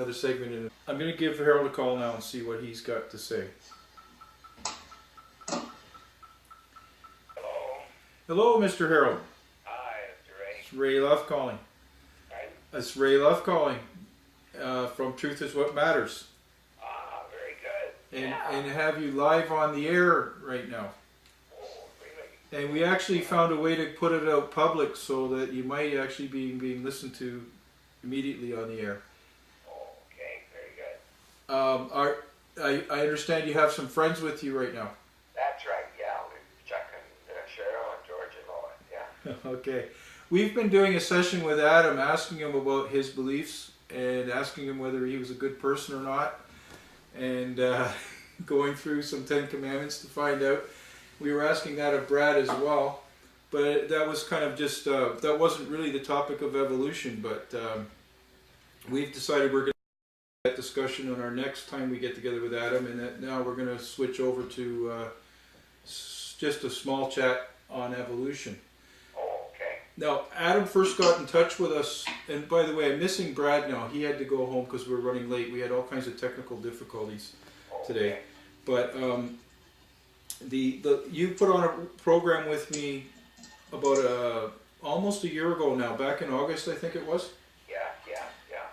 another segment in it. I'm going to give Harold a call now and see what he's got to say. Hello. Hello, Mr. Harold. Hi, Mr. Ray. It's Ray Luff calling. Right? It's Ray Luff calling from Truth is What Matters. Ah, very good. And have you live on the air right now. Oh, really? And we actually found a way to put it out public so that you might actually be being listened to immediately on the air. Oh, okay, very good. I understand you have some friends with you right now. That's right, yeah. We're Chuck and Cheryl and George and Lois, yeah. Okay. We've been doing a session with Adam asking him about his beliefs and asking him whether he was a good person or not, and going through some 10 Commandments to find out. We were asking that of Brad as well, but that was kind of just, that wasn't really the topic of evolution, but we've decided we're going to have that discussion on our next time we get together with Adam, and that now we're going to switch over to just a small chat on evolution. Now, Adam first got in touch with us, and by the way, I'm missing Brad now. He had to go home because we're running late. We had all kinds of technical difficulties today. But you put on a program with me about almost a year ago now, back in August, I think it was. Yeah.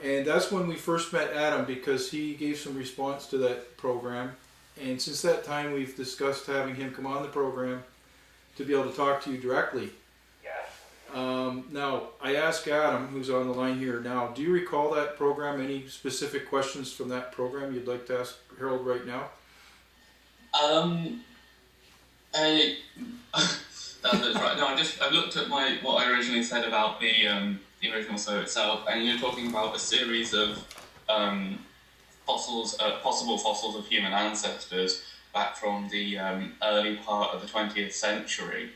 And that's when we first met Adam, because he gave some response to that program. And since that time, we've discussed having him come on the program to be able to talk to you directly. Now, I asked Adam, who's on the line here now, do you recall that program? Any specific questions from that program you'd like to ask Harold right now? That's right. No, I looked at what I originally said about the original show itself, and you're talking about a series of fossils, possible fossils of human ancestors back from the early part of the 20th century.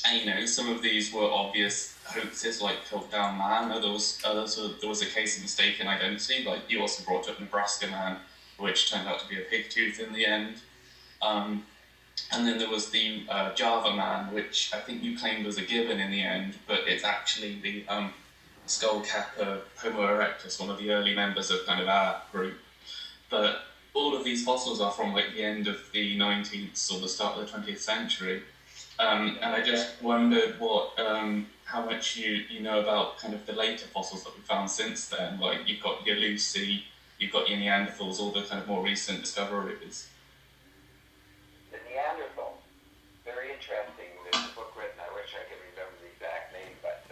And some of these were obvious hoaxes, like Piltdown Man. There was a case of mistaken identity, like you also brought up Nebraska Man, which turned out to be a pig tooth in the end. And then there was the Java Man, which I think you claimed was a gibbon in the end, but it's actually the skullcapper Homo erectus, one of the early members of kind of our group. But all of these fossils are from like the end of the 19th or the start of the 20th century. And I just wondered how much you know about kind of the later fossils that we found since then. Like you've got your Lucy, you've got your Neanderthals, all the kind of more recent discoveries. The Neanderthals, very interesting. There's a book written, I wish I could remember the exact name, but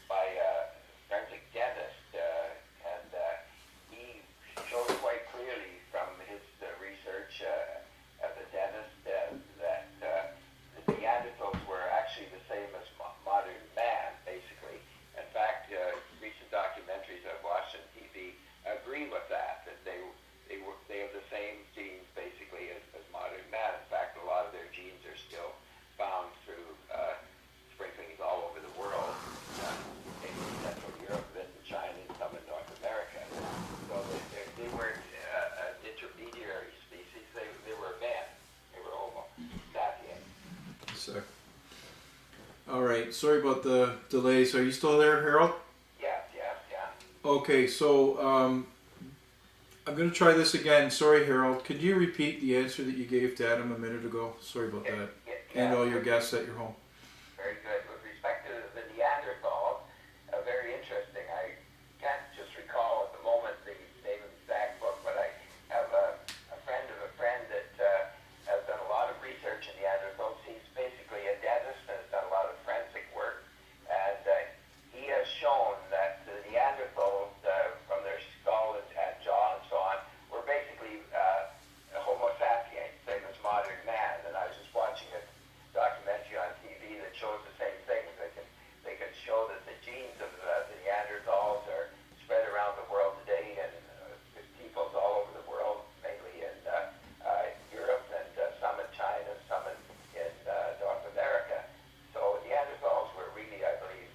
by a forensic dentist, and he showed quite clearly from his research as a dentist that the Neanderthals were actually the same as modern man, basically. In fact, recent documentaries I've watched on TV agree with that they have the same genes basically as modern man. In fact, a lot of their genes are still found through sprinklings all over the world, in Central Europe, then in China, and some in North America. So they weren't an intermediary species. They were men. They were Homo sapiens. All right, sorry about the delays. Are you still there, Harold? Yeah. Okay, so I'm going to try this again. Sorry, Harold. Could you repeat the answer that you gave to Adam a minute ago? Sorry about that. And all your guests at your home. Very good. With respect to the Neanderthals, very interesting. I can't just recall at the moment the name of the exact book, but I have a friend of a friend that has done a lot of research in Neanderthals. He's basically a dentist and has done a lot of forensic work, and he has shown that the Neanderthals, from their skull and jaw and so on, were basically Homo sapiens, same as modern man. And I was just watching a documentary on TV that shows the same thing. They can show that the genes of the Neanderthals are spread around the world today, and peoples all over the world, mainly in Europe, and some in China, some in North America. So Neanderthals were really, I believe,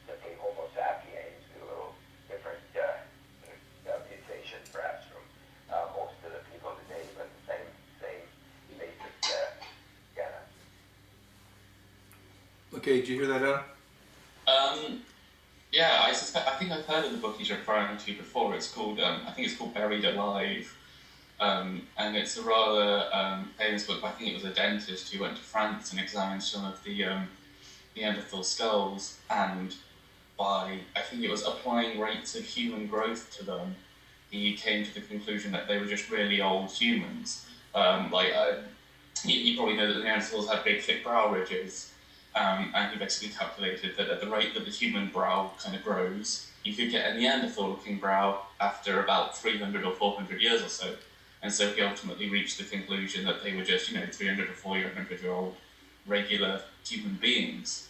simply Homo sapiens, a little different mutation perhaps from most of the people today, but the same basic genus. Okay, did you hear that, Adam? Yeah, Yeah, I suspect. I think I've heard of the book he's referring to before. It's called. I think it's called Buried Alive, and it's a rather famous book. I think it was a dentist who went to France and examined some of the Neanderthal skulls, and by I think it was applying rates of human growth to them, he came to the conclusion that they were just really old humans. You probably know that the Neanderthals had big, thick brow ridges. And he basically calculated that at the rate that the human brow kind of grows, you could get a Neanderthal-looking brow after about 300 or 400 years or so. And so he ultimately reached the conclusion that they were just, 300 or 400-year-old regular human beings.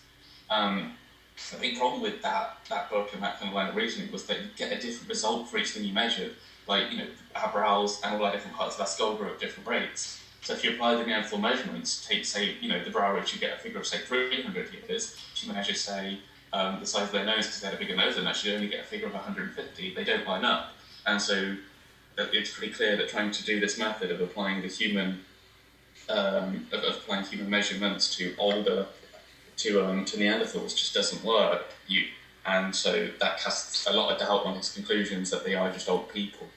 I think the problem with that book and that kind of line of reasoning was that you get a different result for each thing you measured. Our brows and all our different parts of our skull grow at different rates. So if you apply the Neanderthal measurements, take, say, the brow ridge, you get a figure of, say, 300 years. If you measure, say, the size of their nose, because they had a bigger nose than us, you only get a figure of 150. They don't line up. And so it's pretty clear that trying to do this method of applying the human, applying human measurements to Neanderthals just doesn't work. And so that casts a lot of doubt on his conclusions that they are just old people.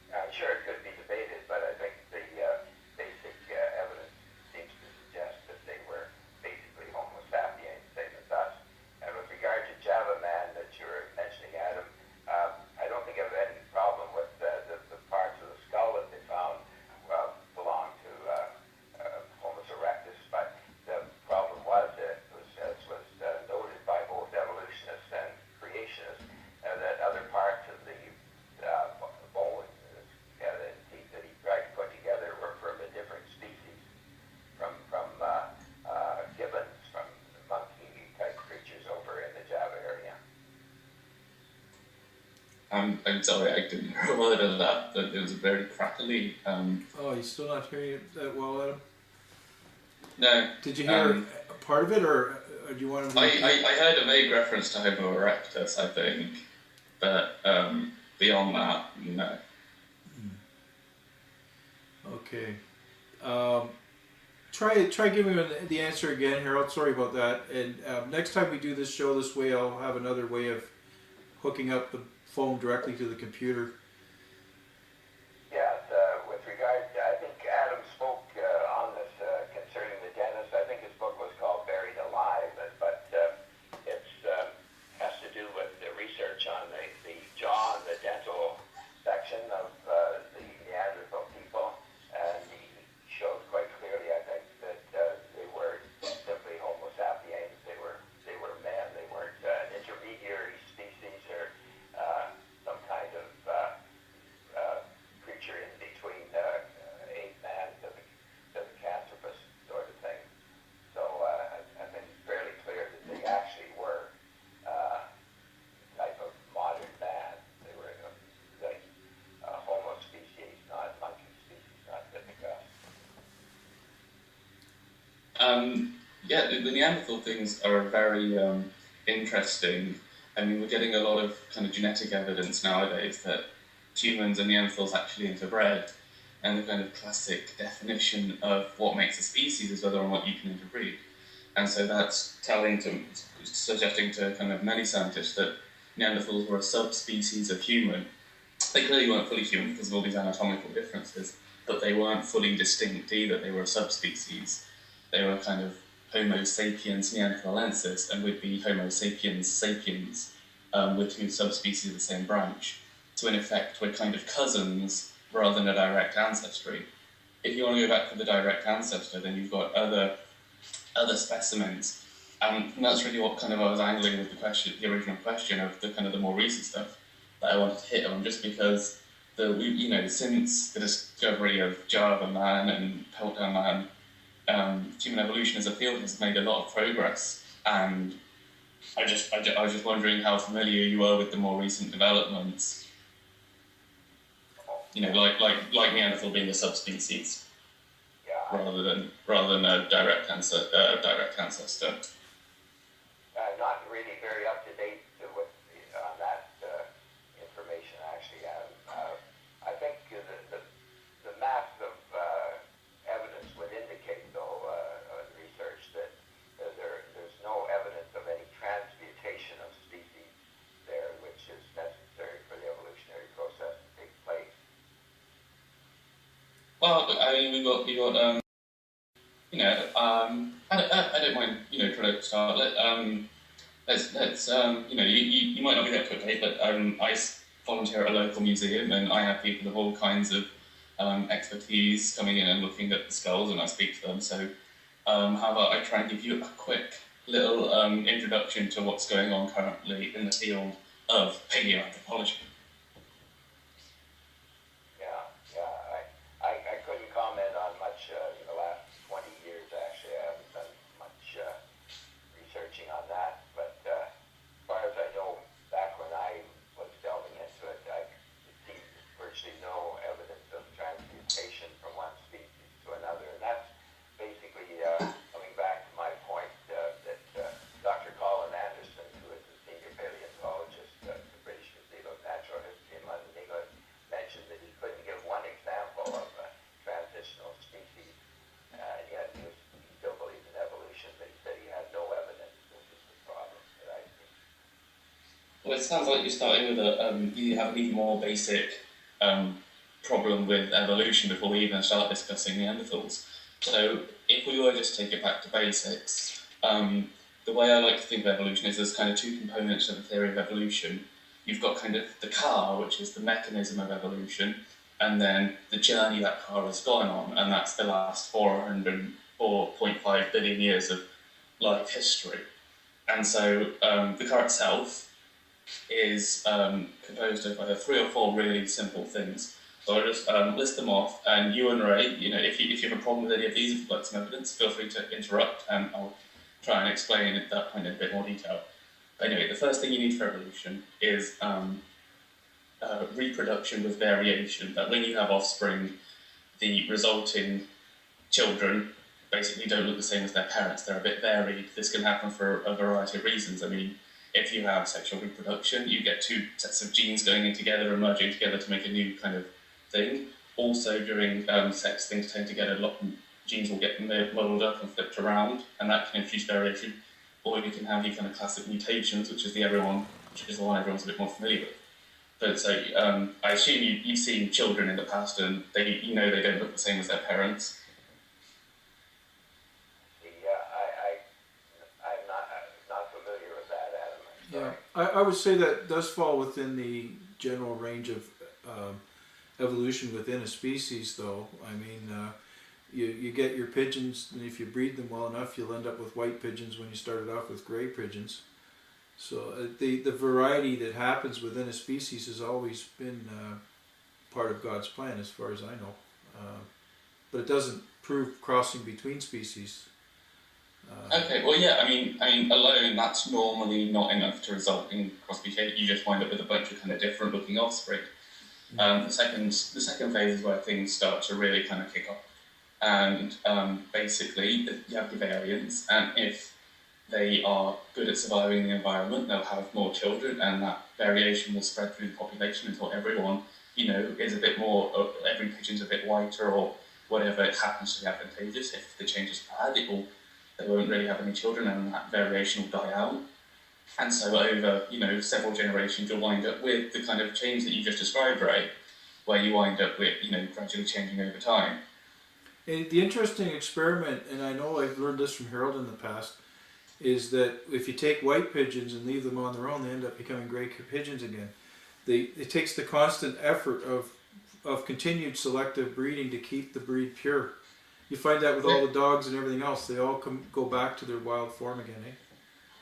I'm sure it could be debated, but I think the basic evidence seems to suggest that they were basically Homo sapiens, same as us. And with regard to Java Man that you were mentioning, Adam, I don't think I've had any problem with the parts of the skull that they found belong to Homo erectus, but the problem was, as was noted by both evolutionists and creationists, that other parts of the bone and teeth that he tried to put together were from a different species, from gibbons, from monkey-type creatures over in the Java area. I'm sorry, I didn't hear a word of that, but it was very crackly. Oh, you're still not hearing it that well, Adam? No. Did you hear part of it, or do you want to... I heard a vague reference to Homo erectus, I think, but beyond that, no. Okay. Try giving me the answer again, Harold. Sorry about that. And next time we do this show this way, I'll have another way of hooking up the phone directly to the computer. Yes, with regard, I think Adam spoke on this concerning the dentist. I think his book was called Buried Alive, but it has to do with the research on the jaw and the dental section of the Neanderthal people, and he showed quite clearly, I think, that they were simply Homo sapiens. They were men. They weren't an intermediary species or some kind of creature in between ape man to the cancerous sort of thing. So I think it's fairly clear that they actually were type of modern man. They were like Homo species, not monkey species, not Pithecanthropus. Yeah, the Neanderthal things are very interesting. I mean, we're getting a lot of kind of genetic evidence nowadays that humans and Neanderthals actually interbred, and the kind of classic definition of what makes a species is whether or not you can interbreed. And so that's suggesting to kind of many scientists that Neanderthals were a subspecies of human. They clearly weren't fully human because of all these anatomical differences, but they weren't fully distinct either. They were a subspecies. They were kind of Homo sapiens neanderthalensis, and would be Homo sapiens sapiens with two subspecies of the same branch. So in effect, we're kind of cousins rather than a direct ancestry. If you want to go back to the direct ancestor, then you've got other specimens, and that's really what kind of I was angling with the original question of the kind of the more recent stuff that I wanted to hit on, just because since the discovery of Java Man and Piltdown Man, human evolution as a field has made a lot of progress, and I was just wondering how familiar you are with the more recent developments. Like Neanderthal being a subspecies, rather than a direct ancestor. Not really very up to date on that information, actually. I think the mass of evidence would indicate, though, on research that there's no evidence of any transmutation of Well, I mean, we got I don't mind, trying to start. Let's you might not be there quickly, but I volunteer at a local museum, and I have people of all kinds of expertise coming in and looking at the skulls, and I speak to them. So, how about I try and give you a quick little introduction to what's going on currently in the field of paleoanthropology. I couldn't comment on much in the last 20 years, actually. I haven't done much researching on that, but as far as I know, back when I was delving into it, I could see virtually no evidence of transmutation from one species to another, and that's basically coming back to my point that Dr. Colin Anderson, who is a senior paleontologist at the British Museum of Natural History in London, England, mentioned that he couldn't give one example of a transitional species, and yet he still believes in evolution, but he said he had no evidence. This is the problem that I see. Well, it sounds like you're starting with you have an even more basic problem with evolution before we even start discussing Neanderthals. So, if we were just to take it back to basics, the way I like to think of evolution is there's kind of two components to the theory of evolution. You've got kind of the car, which is the mechanism of evolution, and then the journey that car has gone on, and that's the last 404.5 billion years of life history. And so the car itself is composed of either 3 or 4 really simple things. So I'll just list them off, and you and Ray, if you have a problem with any of these, if you'd like some evidence, feel free to interrupt, and I'll try and explain at that point in a bit more detail. Anyway, the first thing you need for evolution is reproduction with variation. That when you have offspring, the resulting children basically don't look the same as their parents. They're a bit varied. This can happen for a variety of reasons. I mean, if you have sexual reproduction, you get 2 sets of genes going in together and merging together to make a new kind of thing. Also, during sex, things tend to get a lot. Genes will get muddled up and flipped around, and that can introduce variation. Or you can have the kind of classic mutations, which is the one everyone's a bit more familiar with. But so I assume you've seen children in the past, and they don't look the same as their parents. I'm not familiar with that, Adam. Yeah, I would say that does fall within the general range of evolution within a species, though. I mean, you get your pigeons, and if you breed them well enough, you'll end up with white pigeons when you started off with gray pigeons. So the variety that happens within a species has always been part of God's plan, as far as I know. But it doesn't prove crossing between species. Okay, well, yeah, I mean, alone, that's normally not enough to result in cross behavior. You just wind up with a bunch of kind of different looking offspring. The second phase is where things start to really kind of kick off. And basically, you have the variants, and if they are good at surviving the environment, they'll have more children, and that variation will spread through the population until everyone, is a bit more, every pigeon's a bit whiter, or whatever it happens to be advantageous. If the change is bad, they won't really have any children, and that variation will die out. And so over, several generations, you'll wind up with the kind of change that you just described, right? Where you wind up with, gradually changing over time. And the interesting experiment, and I know I've learned this from Harold in the past, is that if you take white pigeons and leave them on their own, they end up becoming gray pigeons again. It takes the constant effort of continued selective breeding to keep the breed pure. You find that with all the dogs and everything else, they all go back to their wild form again, eh?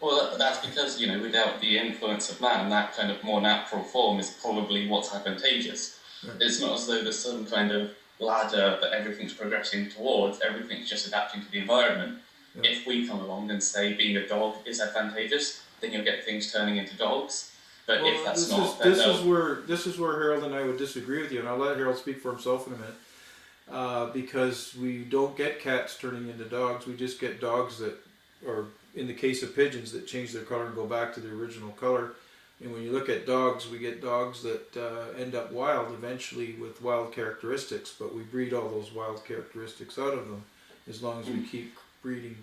Well, that's because, without the influence of man, that kind of more natural form is probably what's advantageous. Right. It's not as though there's some kind of ladder that everything's progressing towards, everything's just adapting to the environment. Yeah. If we come along and say being a dog is advantageous, then you'll get things turning into dogs. But if that's not, this is where Harold and I would disagree with you, and I'll let Harold speak for himself in a minute. Because we don't get cats turning into dogs, we just get dogs that, or in the case of pigeons, that change their color and go back to their original color. And when you look at dogs, we get dogs that end up wild eventually with wild characteristics, but we breed all those wild characteristics out of them as long as we keep breeding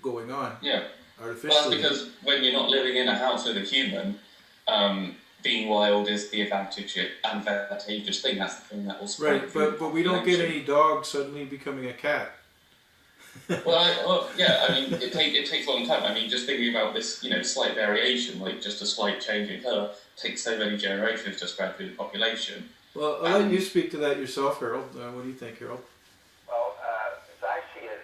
going on. Yeah. Artificially. Well, that's because when you're not living in a house with a human, being wild is the advantageous thing. That's the thing that will spread. Right, but we don't get any dog suddenly becoming a cat. Well, yeah, I mean, it takes a long time. I mean, just thinking about this, slight variation, like just a slight change in colour, takes so many generations to spread through the population. Well, I'll let you speak to that yourself, Harold. What do you think, Harold? Well, as I see it,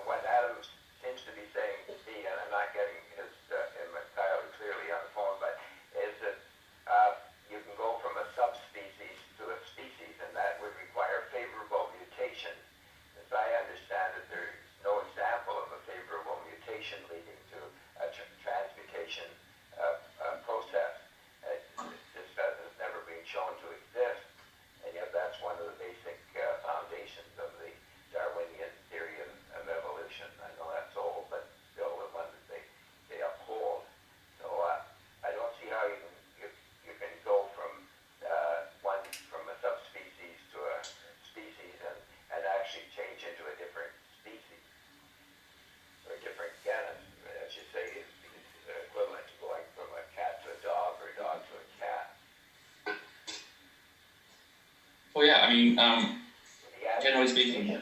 what Adam seems to be saying to me, and I'm not getting his entirely clearly on the phone, but is that you can go from a subspecies to a species, and that would require favorable mutation. As I understand it, there's no example of a favorable mutation leading to a transmutation process. This has never been shown to exist, and yet that's one of the basic foundations of the Darwinian theory of evolution. I know that's old, but still the one that they uphold. So I don't see how you can go from a subspecies to a species and actually change into a different species or a different genus. As you say, is equivalent to going from a cat to a dog or a dog to a cat. Well, yeah, I mean, generally speaking,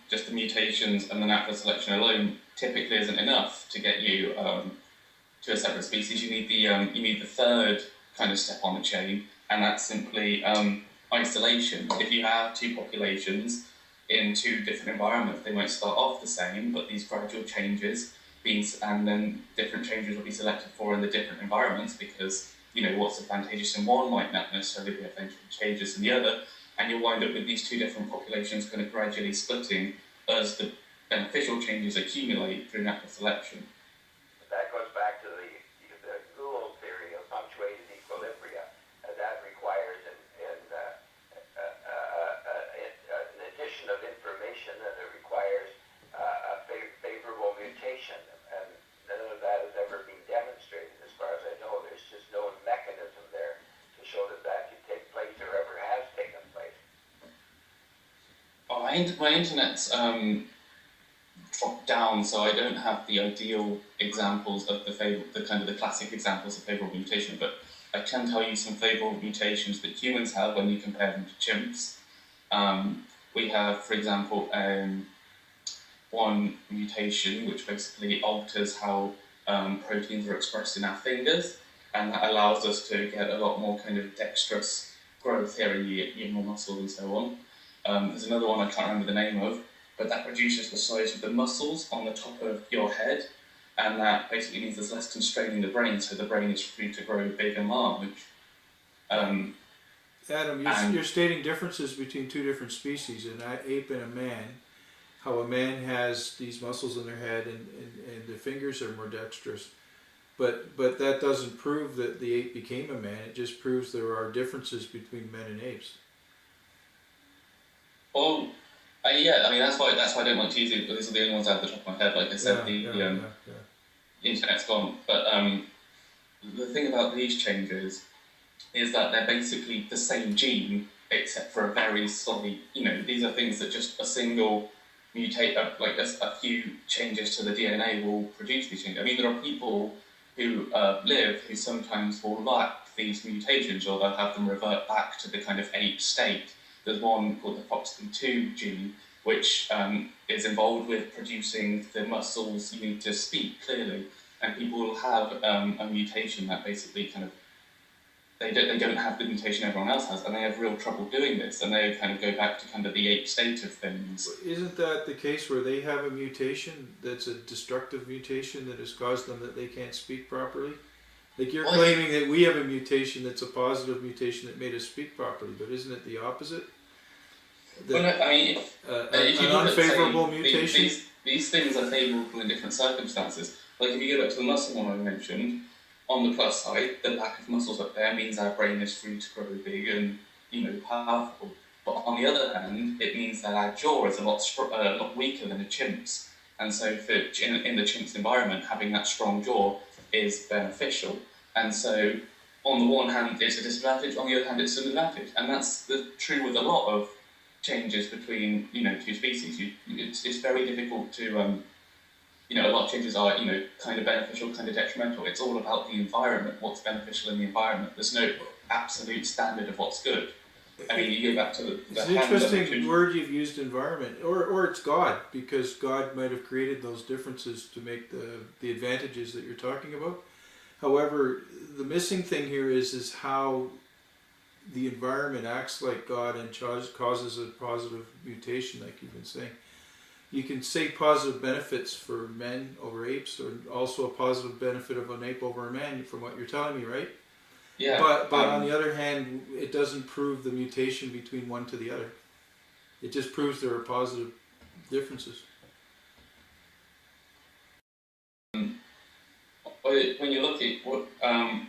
just the mutations and the natural selection alone typically isn't enough to get you to a separate species. You need the third kind of step on the chain, and that's simply isolation. If you have two populations in two different environments, they might start off the same, but these gradual changes, and then different changes will be selected for in the different environments because what's advantageous in one might not necessarily be advantageous in the other, and you'll wind up with these two different populations kind of gradually splitting as the beneficial changes accumulate through natural selection. That goes back to the Gould theory of punctuated equilibria. That requires an addition of information, and it requires a favorable mutation, and none of that has ever been demonstrated as far as I know. There's just no mechanism there to show that could take place or ever has taken place. Oh, my internet's dropped down, so I don't have the ideal examples of the classic examples of favourable mutation, but I can tell you some favourable mutations that humans have when you compare them to chimps. We have, for example, one mutation which basically alters how proteins are expressed in our fingers, and that allows us to get a lot more kind of dexterous growth here in your muscles and so on. There's another one I can't remember the name of, but that reduces the size of the muscles on the top of your head, and that basically means there's less constraining the brain, so the brain is free to grow big and large. Adam, you're stating differences between two different species, an ape and a man. How a man has these muscles in their head and their fingers are more dexterous. But that doesn't prove that the ape became a man. It just proves there are differences between men and apes. Well, yeah, I mean that's why I don't like to use it. But these are the only ones out of the top of my head. Like I said, the internet's gone. But the thing about these changes is that they're basically the same gene, except for a very slightly. These are things that just a single mutate, like a few changes to the DNA will produce these changes. I mean, there are people who live who sometimes will lack these mutations, or they'll have them revert back to the kind of ape state. There's one called the FOXP2 gene, which is involved with producing the muscles you need to speak clearly. And people will have a mutation that basically kind of, they don't have the mutation everyone else has, and they have real trouble doing this, and they kind of go back to kind of the ape state of things. Isn't that the case where they have a mutation that's a destructive mutation that has caused them that they can't speak properly? Like you're claiming that we have a mutation that's a positive mutation that made us speak properly, but isn't it the opposite? Well, no, I mean, if you an look at, unfavorable say, mutation? these things are favourable in different circumstances. Like if you go back to the muscle one I mentioned, on the plus side, the lack of muscles up there means our brain is free to grow big and powerful. But on the other hand, it means that our jaw is a lot weaker than a chimp's, and so in the chimp's environment, having that strong jaw is beneficial. And so, on the one hand, it's a disadvantage. On the other hand, it's an advantage, and that's true with a lot of changes between two species. It's very difficult to a lot of changes are, kind of beneficial, kind of detrimental. It's all about the environment, what's beneficial in the environment. There's no absolute standard of what's good. I mean, you go back to the it's an interesting word you've used, environment, or it's God, because God might have created those differences to make the advantages that you're talking about. However, the missing thing here is how the environment acts like God and causes a positive mutation, like you've been saying. You can say positive benefits for men over apes, or also a positive benefit of an ape over a man, from what you're telling me, right? Yeah. But on the other hand, it doesn't prove the mutation between one to the other. It just proves there are positive differences. When you look at what, I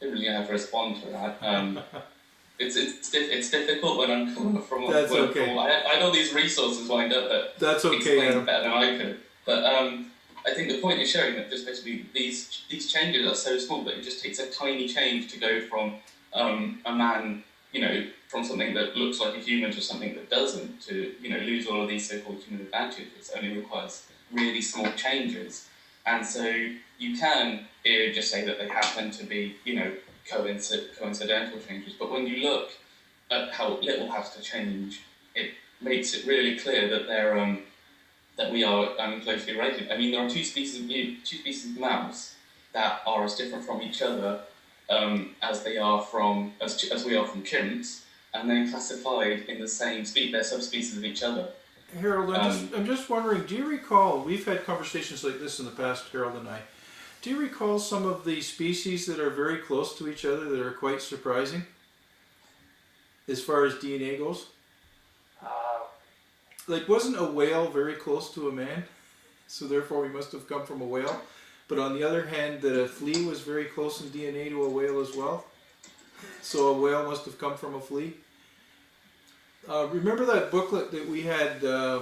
don't really have to respond to that. It's difficult when I'm coming from. That's okay. I know these resources lined up that that's okay, explain better than I could, but I think the point is showing that just basically these changes are so small that it just takes a tiny change to go from a man, from something that looks like a human to something that doesn't, to lose all of these so-called human advantages. It only requires really small changes, and so you can just say that they happen to be coincidental changes. But when you look at how little has to change, it makes it really clear that they're that we are closely related. I mean, there are two species of mouse that are as different from each other as we are from chimps, and they're classified in the same species. They're subspecies of each other. Harold, I'm just wondering, do you recall, we've had conversations like this in the past, Harold and I, do you recall some of the species that are very close to each other that are quite surprising as far as DNA goes? Like, wasn't a whale very close to a man? So therefore we must have come from a whale. But on the other hand, that a flea was very close in DNA to a whale as well. So a whale must have come from a flea. Remember that booklet that we had that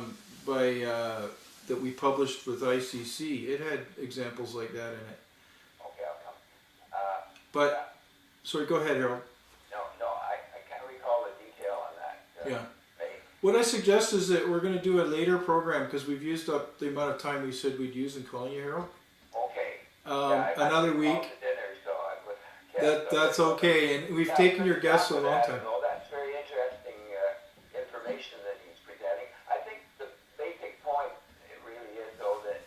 we published with ICC? It had examples like that in it. Okay, I'll come. But, sorry, go ahead, Harold. No, I can't recall the detail on that. Yeah. What I suggest is that we're going to do a later program, because we've used up the amount of time we said we'd use in calling you, Harold. Okay. Another week. Dinner, so that's okay, and we've taken your guests a long time. No, that's very interesting information that he's presenting. I think the basic point, it really is, though, that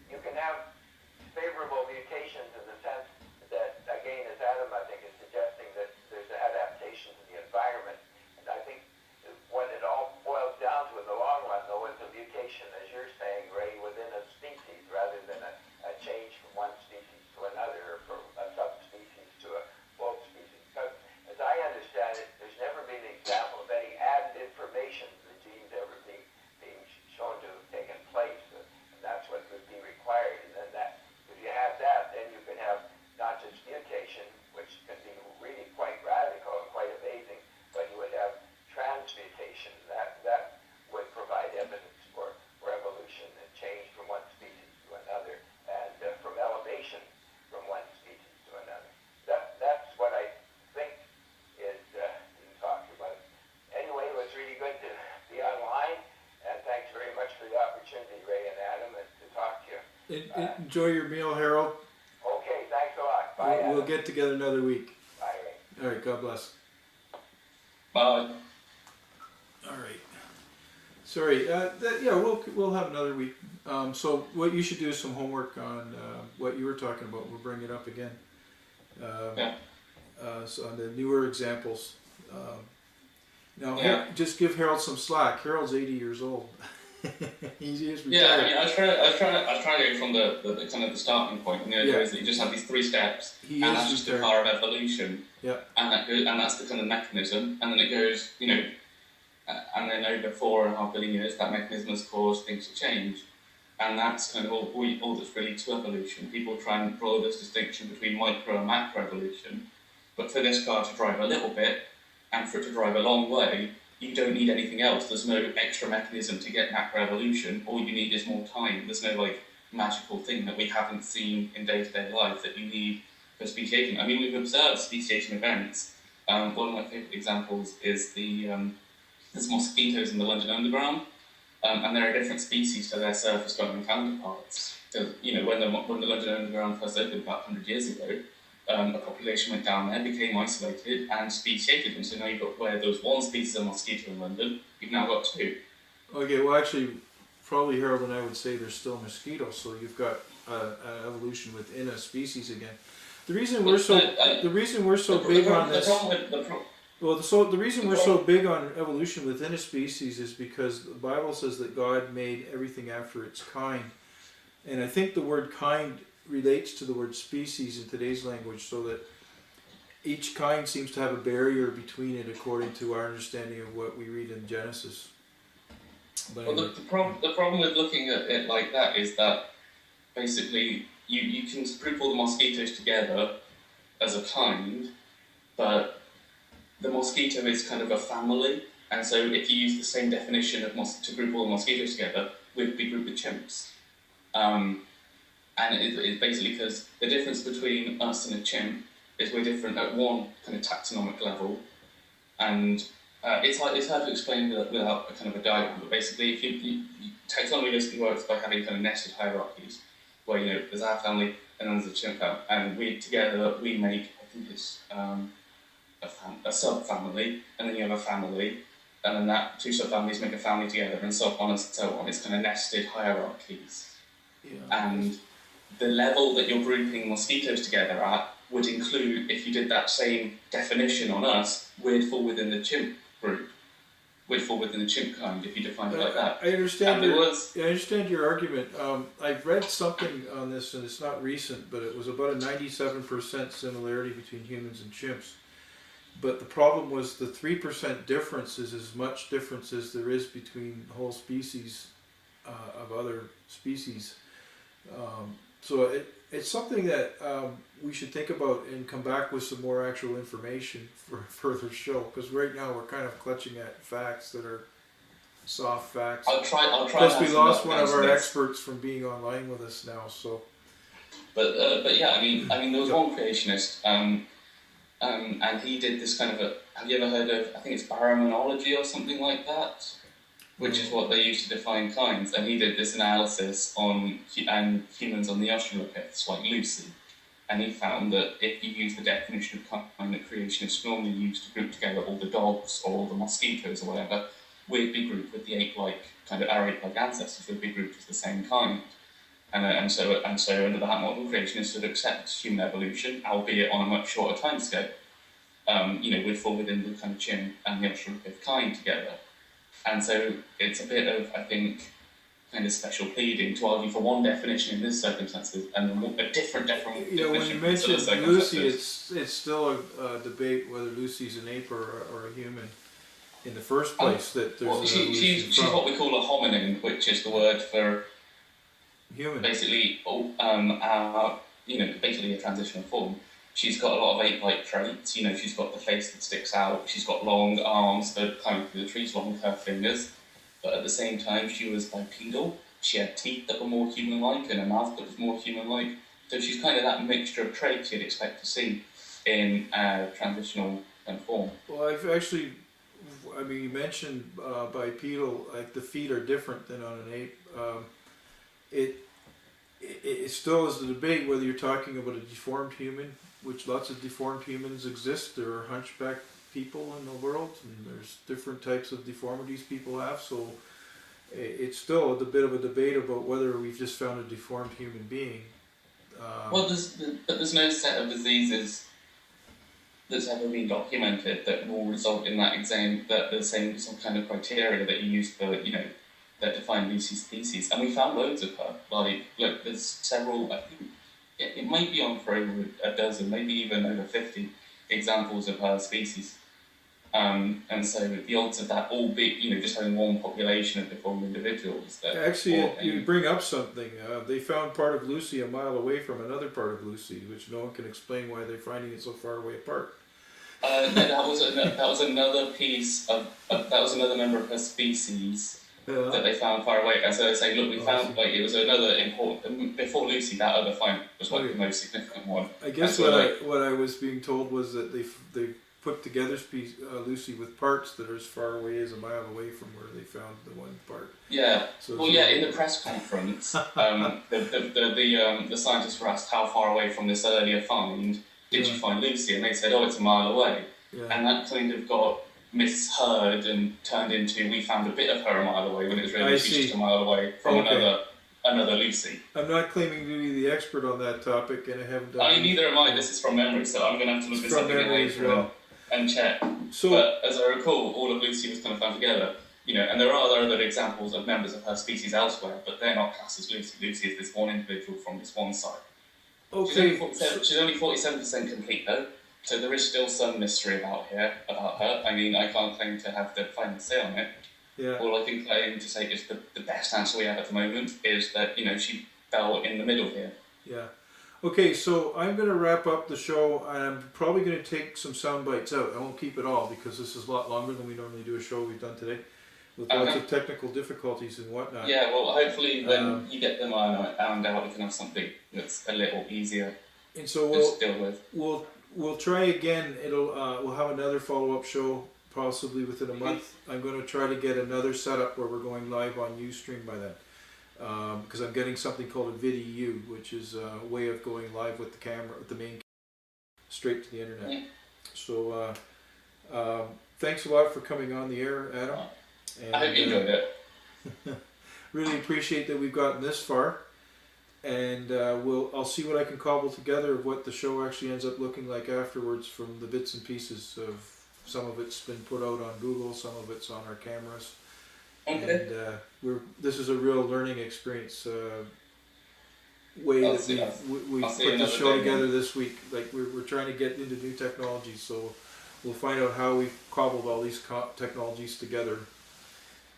you can have favorable mutations in the sense that, again, as Adam, I think, is suggesting, that there's an adaptation to the environment. And I think what it all boils down to in the long run, though, is a mutation, as you're saying, Ray, within a species, rather than a change from one species to another, or from a subspecies to a both species. Because, as I understand it, there's never been an example of any added information to the genes ever being shown to have taken place, and that's what would be required. And then that, if you have that, then you can have not just mutation, which can be really quite radical and quite amazing, but you would have transmutation. That would provide evidence for evolution and change from one species to another, and from elevation from one species to another. That's what I think is being talked about. Anyway, it was really good to be online, and thanks very much for the opportunity, Ray and Adam, and to talk to you. Enjoy your meal, Harold. Okay, thanks a lot. Bye. We'll get together another week. Bye, Ray. All right, God bless. Bye. All right. Sorry. We'll have another week. So what you should do is some homework on what you were talking about. We'll bring it up again. So on the newer examples. Now, just give Harold some slack. Harold's 80 years old. He's retired. Yeah, I mean, I was trying to go from the kind of the starting point, and the idea is that you just have these three steps, and that's just the car of evolution. Yeah. And that's the kind of mechanism, and then it goes, and then over 4.5 billion years, that mechanism has caused things to change, and that's kind of all that's really to evolution. People try and draw this distinction between micro and macro evolution, but for this car to drive a little bit, and for it to drive a long way, you don't need anything else. There's no extra mechanism to get macroevolution. All you need is more time. There's no magical thing that we haven't seen in day-to-day life that you need for speciation. I mean, we've observed speciation events. One of my favourite examples is there's mosquitoes in the London Underground, and there are different species to their surface-dwelling counterparts. So, when the London Underground first opened about 100 years ago, a population went down there, became isolated, and speciated. And so now you've got, where there was one species of mosquito in London, you've now got two. Okay, well actually, probably Harold and I would say there's still mosquitoes, so you've got an evolution within a species again. The reason we're so big on this. The reason we're so big on evolution within a species is because the Bible says that God made everything after its kind, and I think the word kind relates to the word species in today's language, so that each kind seems to have a barrier between it according to our understanding of what we read in Genesis. But well, the problem with looking at it like that is that basically you can group all the mosquitoes together as a kind, but the mosquito is kind of a family, and so if you use the same definition of to group all the mosquitoes together, we'd be grouped with chimps. And it's basically because the difference between us and a chimp is we're different at one kind of taxonomic level, and it's hard to explain without a kind of a diagram. But basically, taxonomy basically works by having kind of nested hierarchies, where there's our family and then there's a chimp family, and we make, I think it's a sub-family, and then you have a family, and then that two sub-families make a family together, and so on and so on. It's kind of nested hierarchies. Yeah. And the level that you're grouping mosquitoes together at would include, if you did that same definition on us, we'd fall within the chimp group. We'd fall within the chimp kind if you define it like that. I understand your argument. I've read something on this, and it's not recent, but it was about a 97% similarity between humans and chimps. But the problem was the 3% difference is as much difference as there is between whole species of other species. So it's something that we should think about and come back with some more actual information for a further show, because right now we're kind of clutching at facts that are soft facts. I'll try. Plus we lost one of our experts from being online with us now. So, but yeah, I mean, there was one creationist, and he did this kind of have you ever heard of? I think it's baraminology or something like that, which is what they use to define kinds. And he did this analysis on humans on the Australopiths, like Lucy. And he found that if you use the definition of kind that creationists normally use to group together all the dogs or all the mosquitoes or whatever, we'd be grouped with the ape-like, our ape-like ancestors would be grouped as the same kind. And so under that model, creationists would accept human evolution, albeit on a much shorter timescale. We'd fall within the kind of chimp and the Australopith kind together. And so it's a bit of, I think, kind of special pleading to argue for one definition in this circumstances and a different definition. When you mentioned Lucy, it's still a debate whether Lucy's an ape or a human in the first place. She's what we call a hominin, which is the word for human. Basically, basically a transitional form. She's got a lot of ape-like traits. She's got the face that sticks out. She's got long arms that climb through the trees, long curved fingers. But at the same time, she was bipedal. She had teeth that were more human-like and a mouth that was more human-like. So she's kind of that mixture of traits you'd expect to see in a transitional form. Well, you mentioned bipedal, like the feet are different than on an ape. It still is the debate whether you're talking about a deformed human, which lots of deformed humans exist. There are hunchback people in the world, and there's different types of deformities people have, so it's still a bit of a debate about whether we've just found a deformed human being. There's no set of diseases that's ever been documented that will result in some kind of criteria that you use for, that define Lucy's species. And we found loads of her. There's several, I think, it might be on for over a dozen, maybe even over 50 examples of her species. And so the odds of that all be, just having one population of deformed individuals. You bring up something. They found part of Lucy a mile away from another part of Lucy, which no one can explain why they're finding it so far away apart. That was another piece of that was another member of her species that they found far away. And so they say, look, we found it was another important before Lucy. That other find was the most significant one. I guess what I was being told was that they put together Lucy with parts that are as far away as a mile away from where they found the one part. Yeah. So Well, yeah. In the press conference, the scientists were asked how far away from this earlier find did you find Lucy, and they said, "Oh, it's a mile away," and that kind of got misheard and turned into we found a bit of her a mile away when it was really she's just a mile away from another Lucy. I'm not claiming to be the expert on that topic, and I haven't done. Neither am I. This is from memory, so I'm going to have to look this up again later and check. So, but as I recall, all of Lucy was kind of found together. And there are other examples of members of her species elsewhere, but they're not classed as Lucy. Lucy is this one individual from this one site. Okay. She's only 47% complete though, so there is still some mystery about her. I mean, I can't claim to have the final say on it. Yeah. All I can claim to say is the best answer we have at the moment is that she fell in the middle here. Yeah. Okay, so I'm going to wrap up the show. I'm probably going to take some sound bites out. I won't keep it all because this is a lot longer than we normally do a show we've done today with lots of technical difficulties and whatnot. Yeah, well, hopefully when you get them ironed out, we can have something that's a little easier and so to deal with. We'll try again. We'll have another follow-up show possibly within a month. I'm going to try to get another setup where we're going live on Ustream by then. Because I'm getting something called a VidU, which is a way of going live with the camera, with the main camera, straight to the internet. Yeah. So, thanks a lot for coming on the air, Adam. And, I hope you enjoyed it. Really appreciate that we've gotten this far, and I'll see what I can cobble together of what the show actually ends up looking like afterwards from the bits and pieces of some of it's been put out on Google, some of it's on our cameras. Okay. And this is a real learning experience way that we put the show together this week. Like we're trying to get into new technologies, so we'll find out how we cobbled all these technologies together,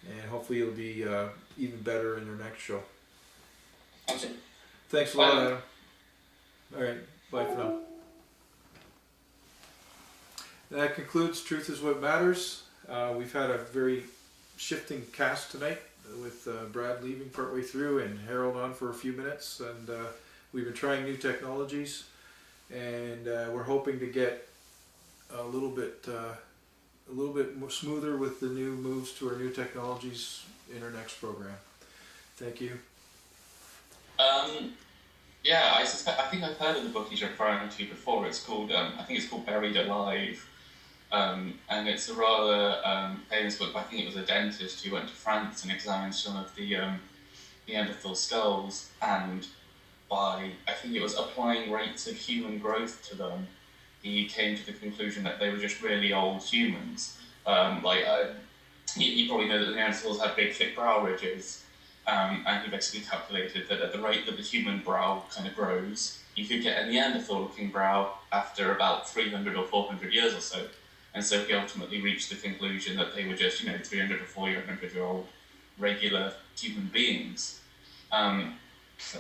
and hopefully it'll be even better in our next show. Okay. Thanks a lot, Adam. All right, bye for now. That concludes Truth is What Matters. We've had a very shifting cast tonight with Brad leaving partway through and Harold on for a few minutes, and we've been trying new technologies, and we're hoping to get a little bit more smoother with the new moves to our new technologies in our next program. Thank you. Yeah, I think I've heard of the book he's referring to before. It's called I think it's called Buried Alive. And it's a rather famous book. I think it was a dentist who went to France and examined some of the Neanderthal skulls, and I think it was applying rates of human growth to them, he came to the conclusion that they were just really old humans. You probably know that the Neanderthals had big, thick brow ridges, and he basically calculated that at the rate that the human brow kind of grows, you could get a Neanderthal-looking brow after about 300 or 400 years or so. And so he ultimately reached the conclusion that they were just, 300 or 400-year-old regular human beings. The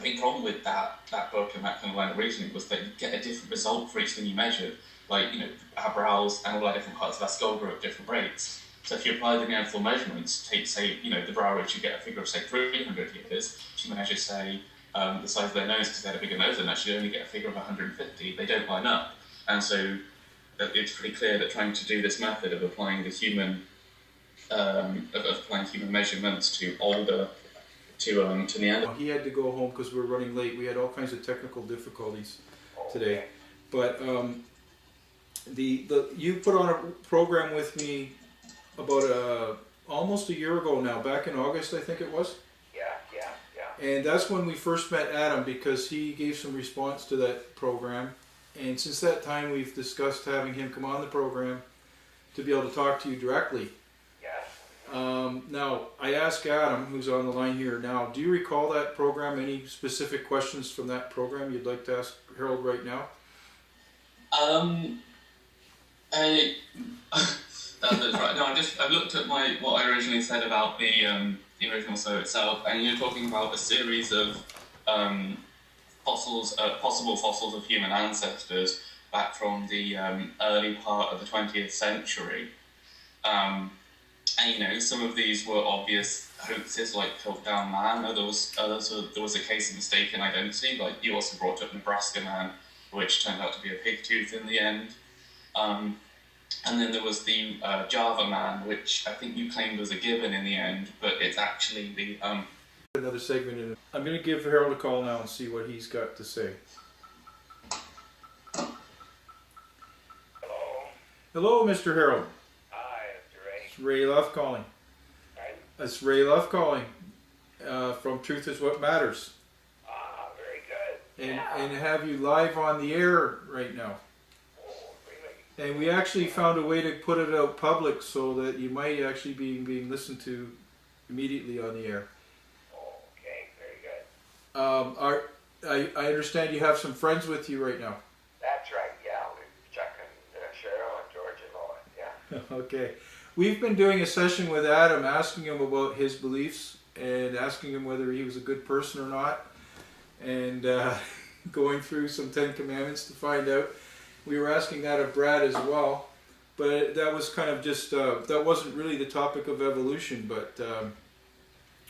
big problem with that book and that kind of line of reasoning was that you get a different result for each thing you measured. Our brows and all our different parts of our skull grow at different rates. So if you apply the Neanderthal measurements, take, say, the brow ridge, you get a figure of, say, 300 years. If you measure, say, the size of their nose, because they had a bigger nose than that, you only get a figure of 150. They don't line up. And so it's pretty clear that trying to do this method of applying the human measurements to Neanderthal. He had to go home because we were running late. We had all kinds of technical difficulties today. But you put on a program with me about almost a year ago now, back in August, I think it was. Yeah. And that's when we first met Adam, because he gave some response to that program. And since that time, we've discussed having him come on the program to be able to talk to you directly. Yes. Now, I asked Adam, who's on the line here now, do you recall that program? Any specific questions from that program you'd like to ask Harold right now? That's right. No, I looked at what I originally said about the original show itself, and you're talking about a series of possible fossils of human ancestors back from the early part of the 20th century. And some of these were obvious hoaxes, like Piltdown Man. There was a case of mistaken identity, like you also brought up Nebraska Man, which turned out to be a pig tooth in the end. And then there was the Java man, which I think you claimed was a given in the end, but it's actually the Another segment in it. I'm going to give Harold a call now and see what he's got to say. Hello. Hello, Mr. Harold. Hi, Mr. Ray. It's Ray Luff calling. Pardon? It's Ray Luff calling from Truth is What Matters. Ah, very good. And have you live on the air right now. Oh, really? And we actually found a way to put it out public so that you might actually be being listened to immediately on the air. Oh, okay, very good. I understand you have some friends with you right now. That's right, yeah. We're Chuck and Cheryl and George and Lois, yeah. Okay. We've been doing a session with Adam asking him about his beliefs and asking him whether he was a good person or not, and going through some 10 Commandments to find out. We were asking that of Brad as well, but that was kind of just, that wasn't really the topic of evolution, but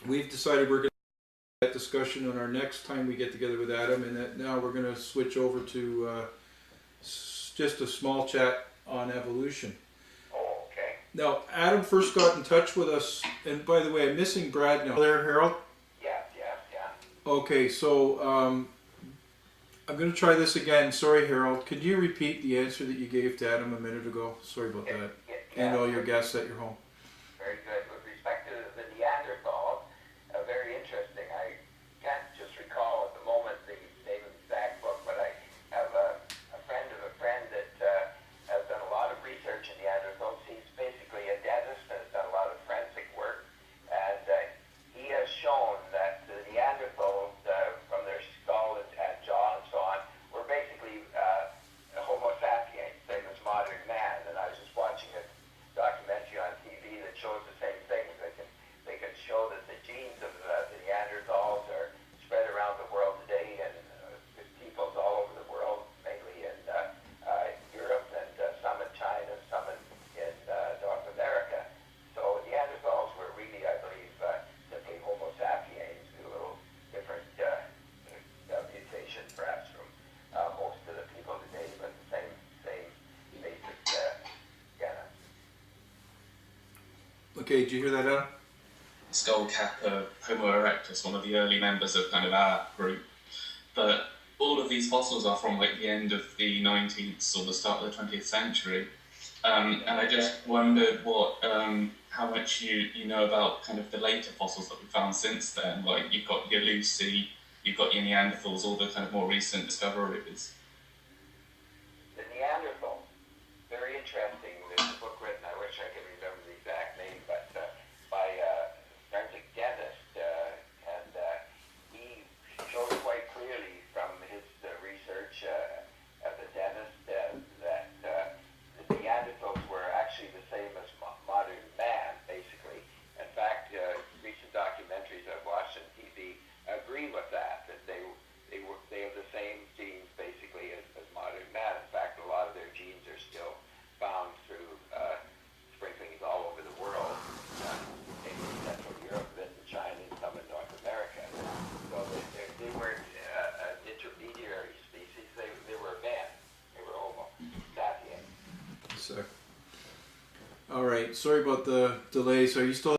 we've decided we're going to have that discussion on our next time we get together with Adam, and that now we're going to switch over to just a small chat on evolution. Oh, okay. Now, Adam first got in touch with us, and by the way, I'm missing Brad now. There, Harold? Yes, yes, yeah. Okay, so I'm going to try this again. Sorry, Harold. Could you repeat the answer that you gave to Adam a minute ago? Sorry about that. And all your guests at your home. Very good. With respect to the Neanderthals, very interesting. I can't just recall at the moment the name of the exact book, but I have a friend of a friend that has done a lot of research in Neanderthals. He's basically a dentist and has done a lot of forensic work. And he has shown that the Neanderthals, from their skull and jaw and so on, were basically Homo sapiens, same as modern man. And I was just watching a documentary on TV that shows the same thing. They can show that the genes of the Neanderthals are spread around the world today, and peoples all over the world, mainly in Europe and some in China, some in North America. So Neanderthals were really, I believe, simply Homo sapiens, with a little different mutation perhaps from most of the people today, but the same basic genus. Okay, did you hear that, Adam? skull cap of Homo erectus, one of the early members of kind of our group. But all of these fossils are from like the end of the 19th or the start of the 20th century. And I just wondered what, how much you know about kind of the later fossils that we found since then. Like you've got your Lucy, you've got your Neanderthals, all the kind of more recent discoveries. The Neanderthals, very interesting. There's a book written, I wish I could remember the exact name, but by a forensic dentist, and he showed quite clearly from his research as a dentist that the Neanderthals were actually the same as modern man, basically. In fact, recent documentaries I've watched on TV agree with that they have the same genes basically as modern man. In fact, a lot of their genes are still found through sprinklings all over the world, in Central Europe, and China, and some in North America. So they weren't an intermediary species. They were men. They were Homo sapiens. All right, sorry about the delay. So are you still